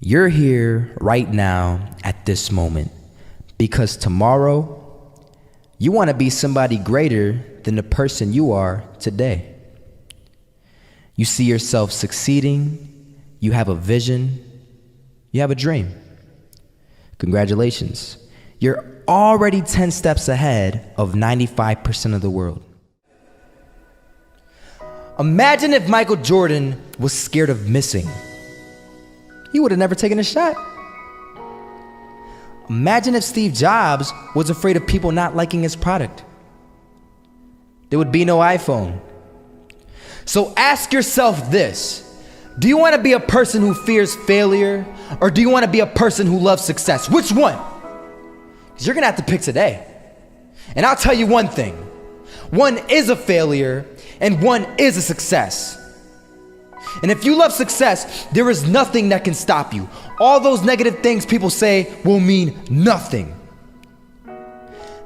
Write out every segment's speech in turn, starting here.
You're here right now at this moment because tomorrow you want to be somebody greater than the person you are today. You see yourself succeeding, you have a vision, you have a dream. Congratulations. You're already 10 steps ahead of 95% of the world. Imagine if Michael Jordan was scared of missing. He would have never taken a shot. Imagine if Steve Jobs was afraid of people not liking his product. There would be no iPhone. So ask yourself this: do you want to be a person who fears failure, or do you want to be a person who loves success? Which one? Because you're going to have to pick today. And I'll tell you one thing: one is a failure and one is a success. And if you love success, there is nothing that can stop you. All those negative things people say will mean nothing.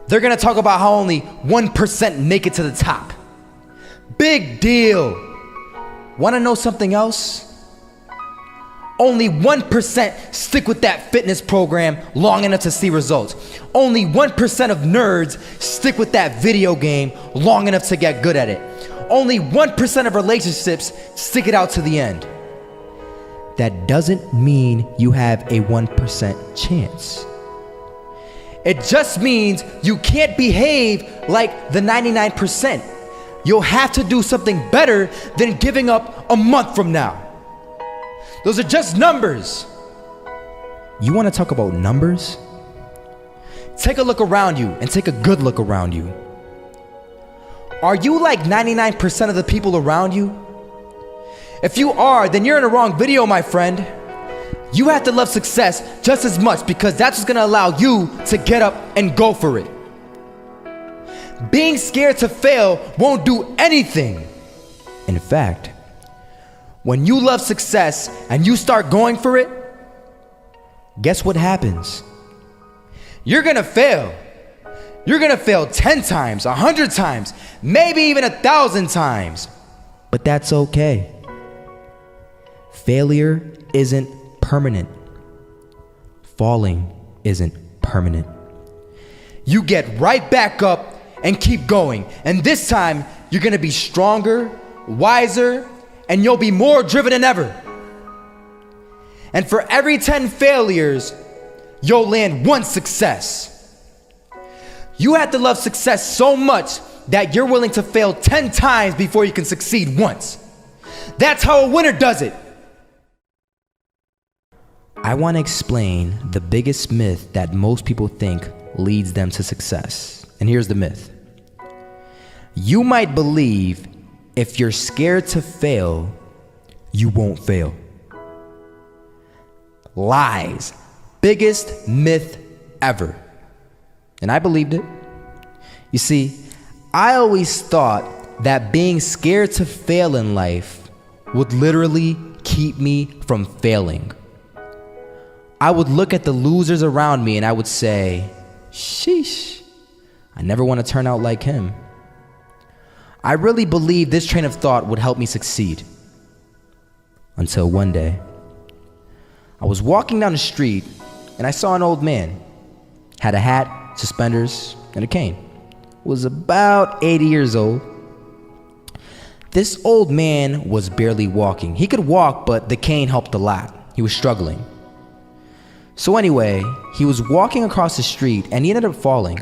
They're gonna talk about how only 1% make it to the top. Big deal. Wanna know something else? Only 1% stick with that fitness program long enough to see results. Only 1% of nerds stick with that video game long enough to get good at it. Only 1% of relationships stick it out to the end. That doesn't mean you have a 1% chance. It just means you can't behave like the 99%. You'll have to do something better than giving up a month from now. Those are just numbers. You want to talk about numbers? Take a look around you and take a good look around you. Are you like 99% of the people around you? If you are, then you're in the wrong video, my friend. You have to love success just as much because that's what's gonna allow you to get up and go for it. Being scared to fail won't do anything. In fact, when you love success and you start going for it, guess what happens? You're gonna fail. You're gonna fail 10 times, 100 times, maybe even 1,000 times. But that's okay. Failure isn't permanent. Falling isn't permanent. You get right back up and keep going. And this time, you're gonna be stronger, wiser, and you'll be more driven than ever. And for every 10 failures, you'll land one success. You have to love success so much that you're willing to fail 10 times before you can succeed once. That's how a winner does it. I want to explain the biggest myth that most people think leads them to success. And here's the myth. You might believe if you're scared to fail, you won't fail. Lies. Biggest myth ever. And I believed it. You see, I always thought that being scared to fail in life would literally keep me from failing. I would look at the losers around me and I would say, sheesh, I never want to turn out like him. I really believed this train of thought would help me succeed. Until one day, I was walking down the street and I saw an old man. Had a hat, suspenders, and a cane. Was about 80 years old. This old man was barely walking. He could walk, but the cane helped a lot. He was struggling. So anyway, he was walking across the street and he ended up falling.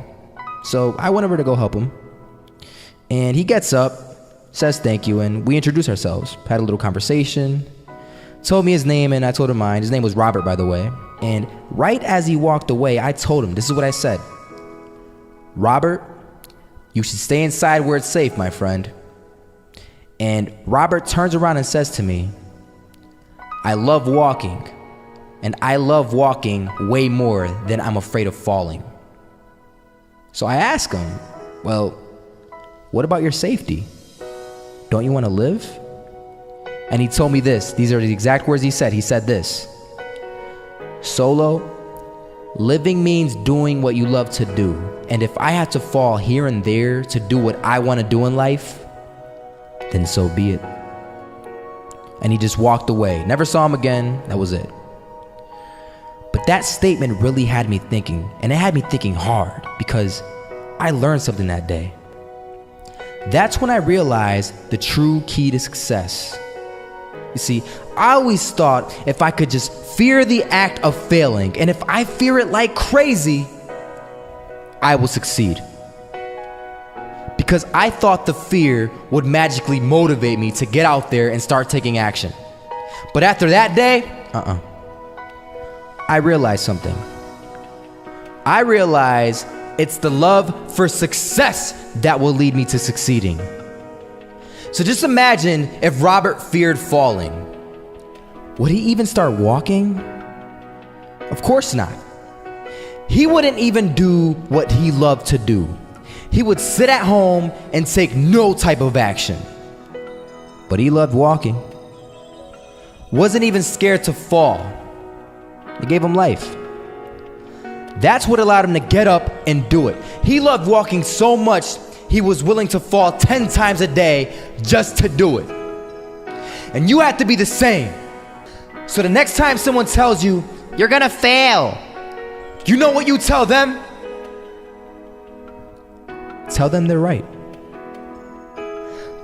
So I went over to go help him. And he gets up, says thank you, and we introduced ourselves. Had a little conversation. Told me his name and I told him mine. His name was Robert, by the way. And right as he walked away, I told him, this is what I said. Robert, you should stay inside where it's safe, my friend. And Robert turns around and says to me, I love walking, and I love walking way more than I'm afraid of falling. So I ask him, well, what about your safety? Don't you want to live? And he told me this. These are the exact words he said. He said this: Solo, living means doing what you love to do. And if I have to fall here and there to do what I want to do in life, then so be it. And he just walked away. Never saw him again. That was it. That statement really had me thinking, and it had me thinking hard because I learned something that day. That's when I realized the true key to success. You see, I always thought if I could just fear the act of failing, and if I fear it like crazy, I will succeed. Because I thought the fear would magically motivate me to get out there and start taking action. But after that day, I realized something. I realized it's the love for success that will lead me to succeeding. So just imagine if Robert feared falling. Would he even start walking? Of course not. He wouldn't even do what he loved to do. He would sit at home and take no type of action. But he loved walking. Wasn't even scared to fall. It gave him life. That's what allowed him to get up and do it. He loved walking so much, he was willing to fall 10 times a day just to do it. And you have to be the same. So the next time someone tells you, you're gonna fail, you know what you tell them? Tell them they're right.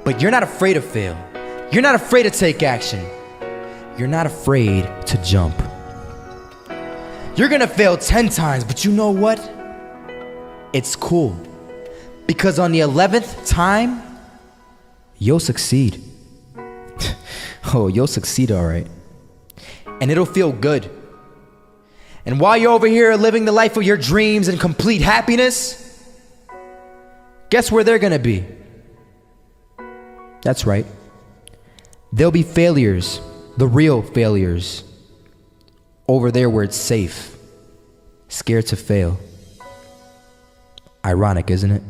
But you're not afraid to fail. You're not afraid to take action. You're not afraid to jump. You're gonna fail 10 times, but you know what? It's cool. Because on the 11th time, you'll succeed. Oh, you'll succeed all right. And it'll feel good. And while you're over here living the life of your dreams and complete happiness, guess where they're gonna be? That's right. They'll be failures, the real failures. Over there where it's safe, scared to fail. Ironic, isn't it?